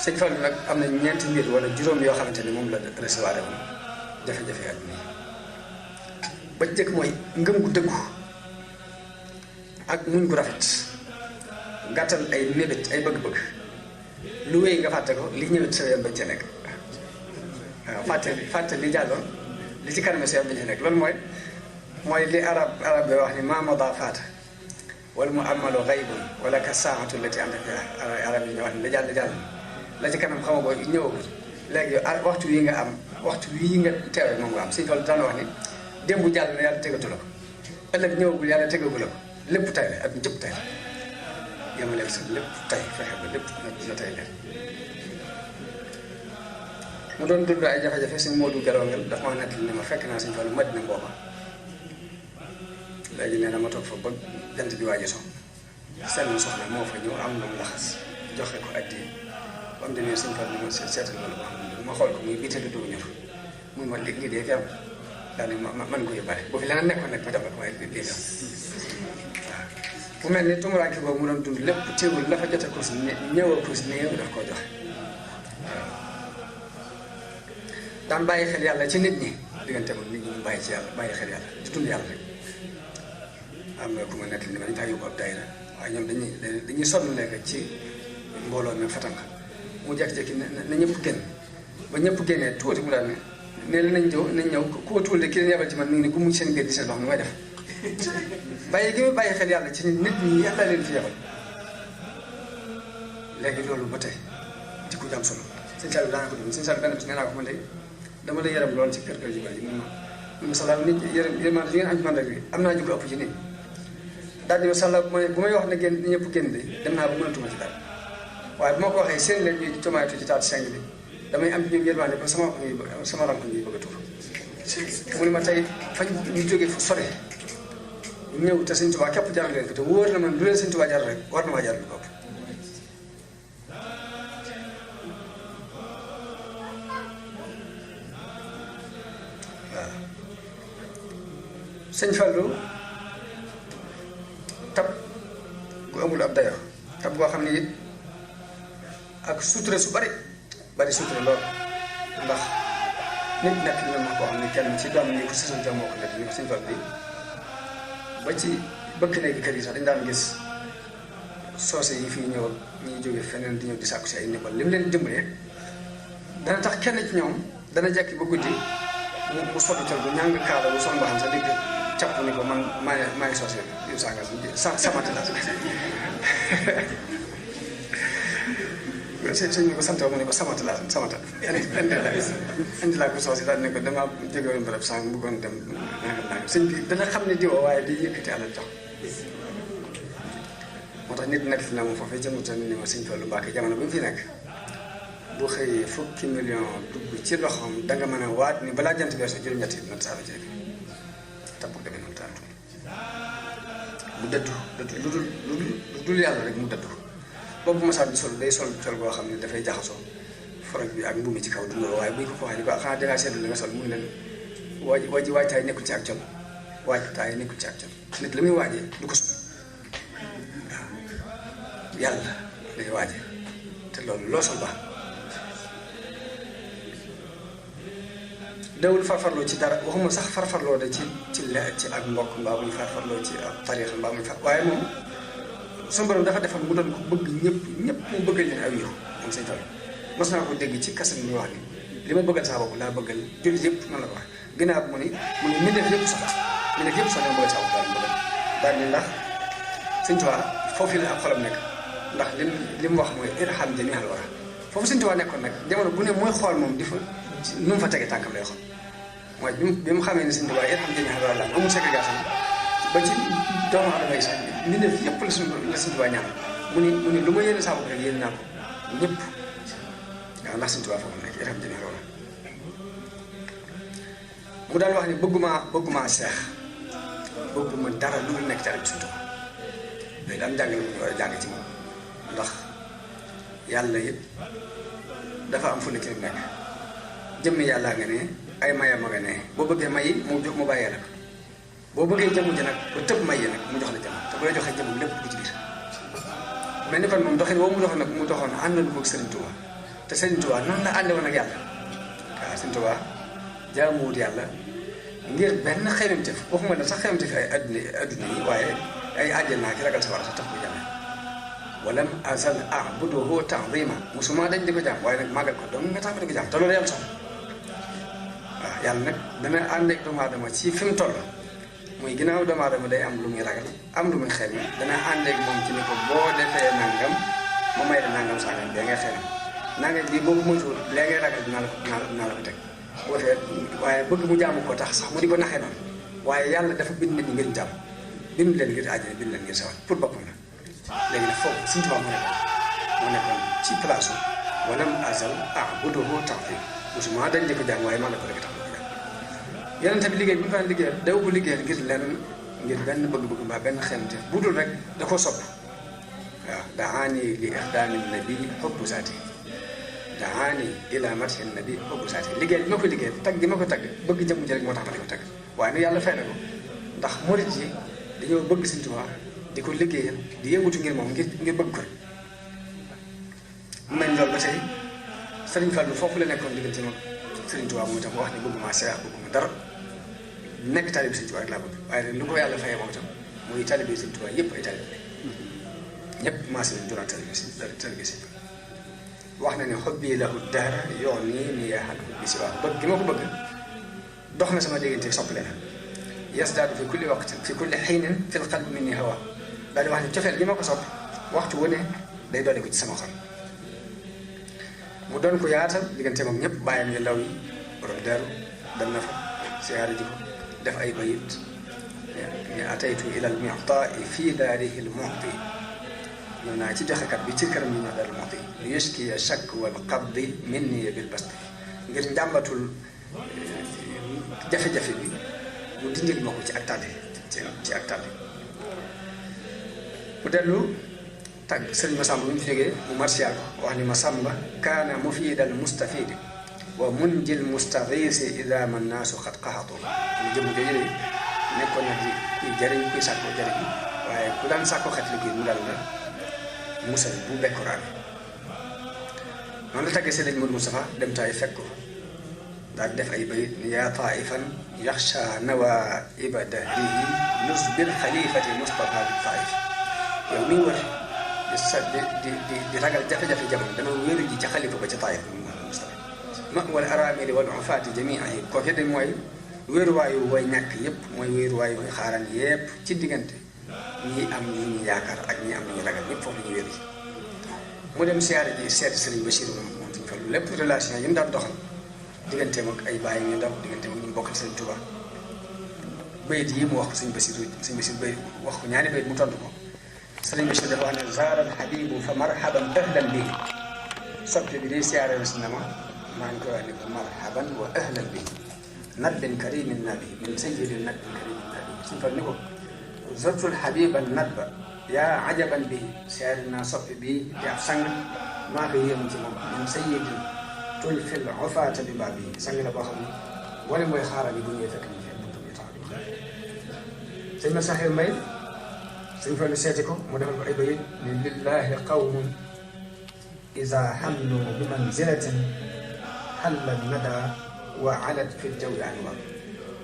sëñ Fallu nag am na ñeenti mbir wala juróom yoo xamante ni moom la recevoir woon jafe-jafe àdduna yi ba njëkk mooy ngëm gu dëggu ak muñ gu rafet gàttal ay mébét ay bëgg-bëgg lu wéy nga fàtte ko li ñëwet sa yoon bañ ca nekk waaw fàtte li jàlloon li ci kanam sa yoon bañ ca nekk loolu mooy li arab bi wax ni ma mada faata wala mu amalu gaybun wala ka saatu lati anta fi arab yi ñu wax ni la jàll la ci kanam xama boo ñëwagul léegi yow waxtu wi nga am waxtu wi nga teewee moom nga am Sëñ Fallu daan wax ni démb jàll na yàlla tegatu la ko ëllëg ñëwagul yàlla tegagu la ko lépp tay la ak njëpp tay la yemaleeg sa lépp tay fexe ba lépp na tay leen mu doon dund ay jafe-jafe Sëñ Moodu Gelongal dafa ma nettali ne ma fekk naa Sëñ Fallu Madina booba léegi nee na ma toog fa ba jant bi waaje so seen soxna moo fa ñëw am na mu laxas joxe ko addi ba am demee Sëñ Fallu ma seetal ma la ko xam ma xool ko muy biitali dugg ñor muy ma lii dee fi am daal ma man ko yóbbaale bu fi leneen nekkoon nag ma dem waaye lii am waaw bu mel ni tumuraanke boobu mu doon dund lépp teewul la fa jote ko si ñëwal ko si néew daf koo joxe waaw daan bàyyi xel yàlla ci nit ñi diggante moom nit ñi mu bàyyi ci yàlla bàyyi xel yàlla di dund yàlla rek am na ku ma nekk ni ma dañ faa yóbbu ab daayira waaye ñoom dañuy sonn nekk ci mbooloo mi fatanka mu jekki-jekki na ñëpp génn ba ñëpp génnee tuuti mu daal ne la nañ ñëw ku ko tuul de ki leen yebal ci man mi ngi ne ku mucc seen biir di seen wax nu may def bàyyi gi ma bàyyi xel yàlla ci nit ñi yàlla leen fi yebal léegi loolu ba tey di ko jàm solo sëñ Sall daanaka dund sëñ Sall benn bis nee naa ko man de dama la yërëm lool ci kër yu bari yi mun ma salaam nit yërëm li ngeen am ci man rek am naa ñu ko ëpp ci nit daal di ma sàlla bu may wax ne génn ñëpp génn de dem naa ba mënatuma ci dara waaye bu ma ko waxee seen leen ñuy tomaatu ci taatu seng bi damay am ñoom yërmande ba sama rank ñuy bëgg a tuur mu ne ma tey fañ ñu jógee fu sore ñëw te Sëñ Tuubaa képp jaral leen fi te wóor na man lu leen Sëñ Tuubaa jaral rek war na maa jaral lu ko ëpp waaw Sëñ Fallu tab gu amul ab dayo tab goo xam ne it ak sutura su bari sutura lool ndax nit nekk na ma koo xam ne kenn ci doom ñi ko sësoon ca moo ko nekk ni ko Sëñ Fallu bi ba ci bëkk néegi kër yi sax dañ daan gis soose yi fii ñëw ñuy jóge feneen di ñëw di sàkku si ay ndimbal li mu leen dimbalee dana tax kenn ci ñoom dana jekki ba guddi mu soddu col bu ñàng kaala bu son mbaxam sax dégg capp ni ko man maay soose yu sànga samante la sëñ bi ko sant mu ne ko samante indi laa ko soose daal ne ko dama jóge woon barab sànq bëggoon dem nangam sëñ bi dana xam ne diwa waaye di yëkkati alal jox moo tax nit nekk fi na moom foofee jëmuta ni ma Sëñ Fallu Mbàkke jamono bi mu fi nekk bu xëyee fukki million dugg ci loxoom danga mën a waat ni balaa jant beesu juróom-ñett yi nag saaba ci rek tapp demee noonu taatu mu dëddu lu dul yàlla rek mu dëddu boobu masaan bi sol day sol col goo xam ne dafay jaxasoo forog bi ak mbumi ci kaw du loolu waaye buñ ko waxee ni ko xanaa dangaa seetlu li nga sol mun leen waajtaay nekkul ci ak col waajtaay nekkul ci ak col nit la muy waajee du ko sol waaw yàlla lay waajee te loolu loo sol baax dawul farfarloo ci dara waxuma sax farfarloo de ci ak mbokk mbaa bu ñu farfarloo ci ak tariixa mbaa bu ñu waaye moom suñu borom dafa defal mu doon ko bëgg ñëpp mu bëggal leen aw yiw moom Sëñ Fallu mos naa ko dégg ci kasam ñu wax ni li ma bëggal saa bopp laa bëggal jullit yëpp noonu la ko wax ginnaaw bi mu ni mbindeef yëpp sax dama bëggal saa bopp daal ni ndax Sëñ Tuubaa foofu la ak xolam nekk ndax li mu wax mooy irham jamii'al waraa foofu Sëñ Tuubaa nekkoon nag jamono bu ne mooy xool moom di fa nu mu fa tegee tànkam lay xool mooy bi mu xamee ne Sëñ Tuubaa irham jamii'al waraa la amul ségrégation ba ci doomu aadama yi sax mbindeef yëpp la Sëñ Tuubaa ñaan mu ni lu ma yéene saa bopp rek yéene naa ko ñëpp waaw ndax Sëñ Tuubaa foofu nekk irham jamii'al waraa mu daan wax ni bëgguma seex bëgguma dara lu nekk ci àll bi Sëñ Tuubaa léegi am jàngale bu ñu war a jàng ci moom ndax yàlla it dafa am fu ne ci nekk jëmmi yàlla nga ne ay mayam nga ne boo bëggee may mu bàyyee la boo bëggee jëmm ji nag ba tëb may yi nag mu jox la jëmm te bu la joxee jëmm lépp dugg ci biir mel ni kon moom doxin woo mu doxoon nag mu doxoon àndal ko Sëriñ Tuubaa te Sëriñ Tuubaa noonu la ànde woon ak yàlla waaw Sëriñ Tuubaa jaamuwut yàlla ngir benn xeymamteef waxuma ne sax xeymamteef ay adduna yi waaye ay àjjana ki ragal sa war a sax tax ko jàmme walam azal a'buduhu ta'zima musuma dañ di ko jàmm waaye nag màggal ko doon nga tax ma di ko jàmm te loolu yàlla soxla waaw yàlla nag dana ànd ak doomu aadama ci fi mu toll muy ginnaaw doomu aadama day am lu muy ragal am lu muy xel dana ànd ak moom ci ne ko boo defee nangam ma may la nangam sangam bee ngay xel nangam bii boobu moytuwul lee ngay ragal dinaa la ko teg bu ko defee waaye bëgg mu jaamu ko tax sax mu di ko naxee noonu waaye yàlla dafa bind nit ñi ngir jàmm bind leen ngir àjjana bind leen ngir sawar pour boppam la léegi nag foofu Sëriñ Tuubaa moo nekkoon ci place walam azal a'buduhu ta'zima musuma dañ di ko jàng waaye maa la ko rek tax ma ko jàng yeneen tamit liggéey bi ñu ko daan liggéeyal daw ko liggéeyal ngir lenn ngir benn bëgg-bëgg mbaa benn xemte bu dul rek da koo sopp waaw daani li ixdaami nabi hubbu saati daani ila mathi nabi hubbu saati liggéey bi ma ko liggéeyal tagg gi ma ko tagg bëgg jëmm ji rek moo tax ma di ko tagg waaye nag yàlla fay na ko ndax murit yi dañoo bëgg Sëriñ Tuubaa di ko liggéeyal di yëngutu ngir moom ngir bëgg ko rek mel loolu ba tey Sëriñ Fallu foofu la nekkoon diggante moom Sëriñ Tuubaa moom itam wax ne bëgguma seex bëgguma dara nekk taalibe Sëriñ Tuubaa rek laa bëgg waaye nag lu ko yàlla fayee moom itam muy taalibe Sëriñ Tuubaa yëpp ay taalibe ñëpp maase nañ doon taalibe Sëriñ wax na ne xobbi lahu dahra yoon nii nii yaa xam bi si waaw bëgg gi ma ko bëgg dox na sama diggante soppale na yasdaadu fi kulli waqtin fi kulli xiinin fil qalbi minni hawa daal di wax ne cofeel gi ma ko sopp waxtu wu ne day dolli ko ci sama xol mu doon ko yaatal diggante moom ñëpp bàyyam yu ndaw yi borom deeru dem na fa siyaare ji ko def ay bayit ne ataytu ila al mu'ta'i fii daarihi al mu'ti ñëw naa ci joxekat bi ci këram yi ñoo daal mu'ti li yushki shakk wal qabdi minni bil basti ngir njàmbatul jafe-jafe bi mu dindil ma ko ci ak tàlli ci ak tàlli mu dellu tàgg sëriñ Masamba bu ñu fi jógee mu marsiyaal ko wax ni Masamba kaana mufiidal mustafidi wa munjil mustaxiisi ida man naasu xat qaxatu mu jëm jooju nekkoon na di kuy jëriñ kuy sàkkoo jëriñ waaye ku daan sàkkoo xet li kuy mu dal la musal bu bekkoraam noonu la tàggee sëriñ Modou Moustapha dem taay fekk ko daal def ay bayit ni yaa taifan yaxsha nawaiba dahrihi nusbil xalifati Mustafa bi taif yow mi war di ragal jafe-jafe jamono dama wéeru ji ca xalifa ba ca taif Mustafa ma wala aramili wal ufaati jamiihi kooku de mooy wéeruwaayu way ñàkk yëpp mooy wéeruwaayu way xaaran yëpp ci diggante ñi am ñu ñu yaakaar ak ñi am ñu ragal ñëpp foofu ñu wéeru ji mu dem siyaare ji seeti Sëriñ Bachir moom suñu fallu lépp relation yi mu daan doxal digganteem ak ay bàyyi ñu ndaw digganteem ak ñu bokkal Sëriñ Tuubaa bayit yi mu wax ko Sëriñ Bachir bayit wax ko ñaari bayit mu tontu ko Sëriñ Bachir dafa wax ne zaara al habibu fa marhaban ahlan bihi soppe bi day siyaare si na ma maa ngi koy wax ne ko marhaban wa ahlan bihi nadbin karimin nabi min sayyidin nadbin karimin nabi suñu fal ni ko zartul habiban nadba yaa ajaban bihi siyaare naa soppe bi di ab sang maa ko yéemu ci moom min sayyidin tul fil ufaata bi mbaa bii sang la boo xam ne wala mooy xaaral yi bu ñëwee fekk ñu fee buntu bi tax sëñ ma saxee mbay sëñ fa seeti ko mu defal ko ay bayit ni lillahi qawmun iza hamlu bi manzilatin hallat nada wa alat fi jawwi anwa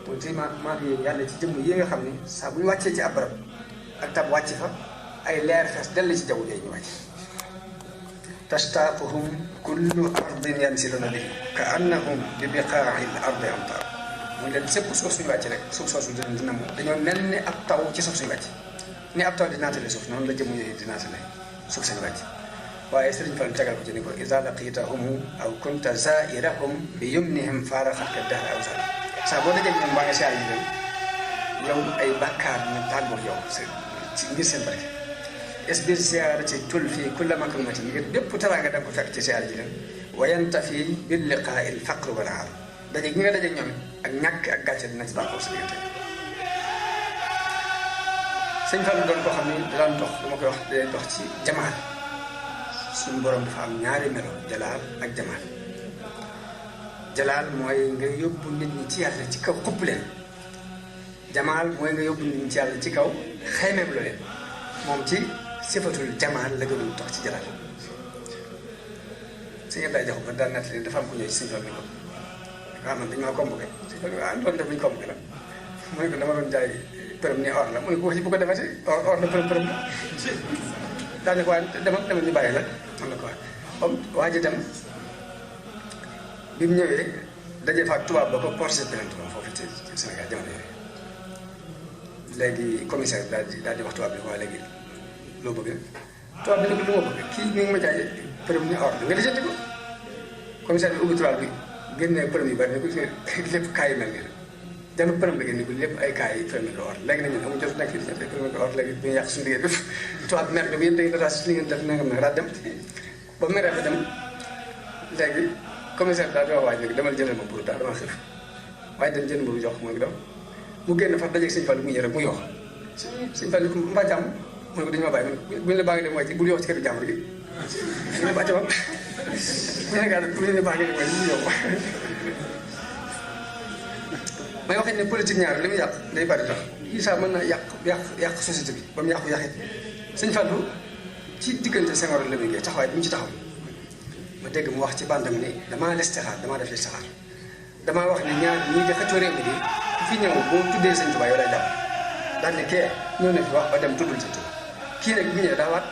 mu tey maa ngi yàlla ci jëmm yi nga xam ne saa bu ñu wàccee ci ab barab ak tab wàcc fa ay leer fees dell ci jaww jooju ñu wàcc tashtaatuhum kullu ardin yansiluna bihi ka annahum bi biqaa'i l-ardi amtaar mu leen sépp suuf suñu wàcc rek suuf soosu dina mu dañoo mel ni ab taw ci suuf suñu wàcc ni ab taw di naatale suuf noonu la jëmm yooyu di naatale suuf suñu wàcc waaye Sëriñ Fall tegal ko ci ni ko iza laqitahum aw kunta zaa'irahum bi yumnihim faaraxatka dahra aw saar saa boo dajee ñoom waa nga siyaar yi leen yow ay bàkkaar ñu tàggoog yow ci ngir seen barke isbir siyaara ci tul fii kulla makrumatin ngir bépp teraanga da nga ko fekk ci siyaara ji leen wayanta fii bil liqaa'i al faqr wal aar daje gi nga daje ñoom ak ñàkk ak gàcce dina ci baaxoo sa diggante sëñ Fall doon koo xam ne daan dox dama koy wax day dox ci jamaal suñu borom dafa am ñaari melo jalaal ak jamaal jalaal mooy nga yóbbu nit ñi ci yàlla ci kaw xupp leen jamaal mooy nga yóbbu nit ñi ci yàlla ci kaw xaymeeb lo leen moom ci sifatul jamaal la gënul dox ci jalaal sëñ Abdoulaye Diakhoum ba daan natt dafa am ku ñëw ci sëñ Fall ni ko waaw man dañu maa convoqué sëñ Fall ah loolu def ñu convoqué la mu ne ko dama doon jaay përëm ni or la mu ne ko bu ko defati or la përëm la daanaka waaye dama ñu bàyyi la man la ko wax comme waa ji dem bi mu ñëwee daje fa ak tubaab ba ko porté plainte moom foofu ci Sénégal jamono yooyu léegi commissaire bi daal di wax tubaab bi waa léegi loo bëgg tubaab bi ne ko lu ma bëgg kii mi ngi ma jaay përëm ni or la nga lijjanti ko commissaire bi ubbi tubaab bi génnee përëm yu bari ne ko lépp kaay yu mel nii la jënd përëm la génne ko lépp ay kaay yi përëm or léegi nag ñun amuñu jot nekk fii di përëm or léegi bu ñu yàq suñu liggéey def tubaab bi mer bi yéen da ngeen raas li ngeen def nangam nag daal dem ba meree ba dem léegi commissaire daal di wax waaj léegi demal jëndal ma mburu daal dama xiif waaye dem jënd mburu jox ko mooy dem mu génn fa dajeeg sëñ Fall mu ñëw rek mu yox sëñ Fall ni ko mbaa jàmm mu ne ko dañu ma bàyyi buñu la baa ngi dem mooy ci bul yox ci kër jàmbur gi ñu ne bàcc ma Sénégal buñu la baa ngi dem mooy bu yox may waxee ne politique ñaar li muy yàq day bari tax Issa mën naa yàq société bi ba mu yàqu yàqit sëñ Fallou ci diggante Senghor la liggéey taxawaay bi mu ci taxaw ma dégg mu wax ci bandam ni damaa listixaar damaa def listixaar damaa wax ne ñaar ñii dafa cooree bi di ku fi ñëw boo tuddee sëñ Tuubaa yow lay jàpp daal ne kee ñëw na fi wax ba dem tuddul sëñ Tuubaa kii nag bi mu ñëwee daa waat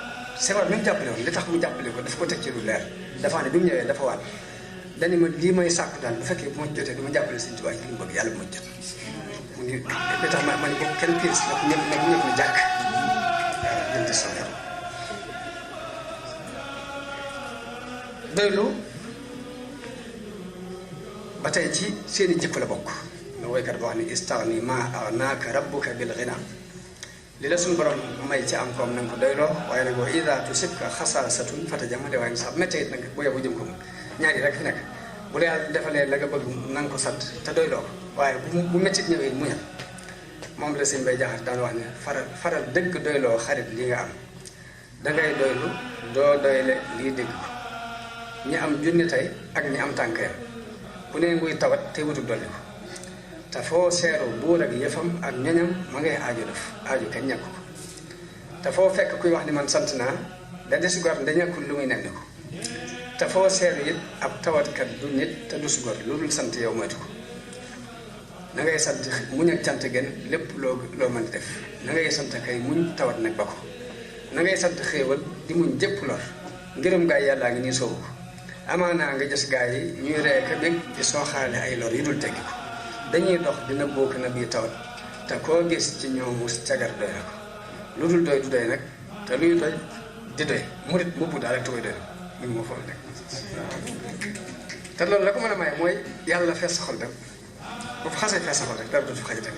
Senghor mi mu jàppale woon li tax mu jàppale ko daf ko teg ci lu leer dafa wax ne bi mu ñëwee dafa waat dañu ma lii may sàkku daal bu fekkee bu ma jotee du ma jàppale sëñ Tuubaa li mu bëgg yàlla bu ma jot mu ngi li tax ma ne boobu kenn piis nag ñëpp ni jàkk jëm ci sonn doylu ba tey ci seeni jikko la bokk nga woykat boo xam ne istaghni ma aghnaka rabbuka bil ghina li la suñu borom may ci am koom na nga ko doyloo waaye nag wa ida tusibka xasaasatun fatajamale waaye sax méttee it nag bu yebbu jëm ko ñaari rek fi nekk bu la yàlla defalee la nga bëgg na nga ko sant te doyloo ko waaye bu méttit ñëwee muñal moom la sëñ Bay Jaxate daan wax ne faral dëgg doyloo xarit li nga am dangay doylu doo doyle lii dégg ko ñi am junni tey ak ñi am tànkeel ku ne nguy tawat te wutub dolli ko te foo seeru buur ak yëfam ak ñoñam ma ngay aaju def aaju kenn ñàkk ko te foo fekk kuy wax ni man sant naa da des gor da ñàkkul lu muy nenn ko te foo seeru it ab tawatkat du nit te du su gor lu dul sant yow moytu ko na ngay sant muñ ak cant gën lépp loo mën def na ngay sant kay muñ tawat nag ba ko na ngay sant xéewal di muñ jëpp lor ngërëm gaay yàllaa ngi nii soobu ko amaanaa nga gis gaay yi ñuy ree ka bég di sooxaale ay lor yi dul teggi ko dañuy dox dina bokk na bii tawat te koo gis ci ñoomu cagar doy na ko lu dul doy du doy nag te luy doy di doy murit mubbu daal rek te koy doy mu ngi ma foog rek te loolu la ko mën a may mooy yàlla fees sa xol dem bu fa xasee fees sa xol rek dara dootu xajate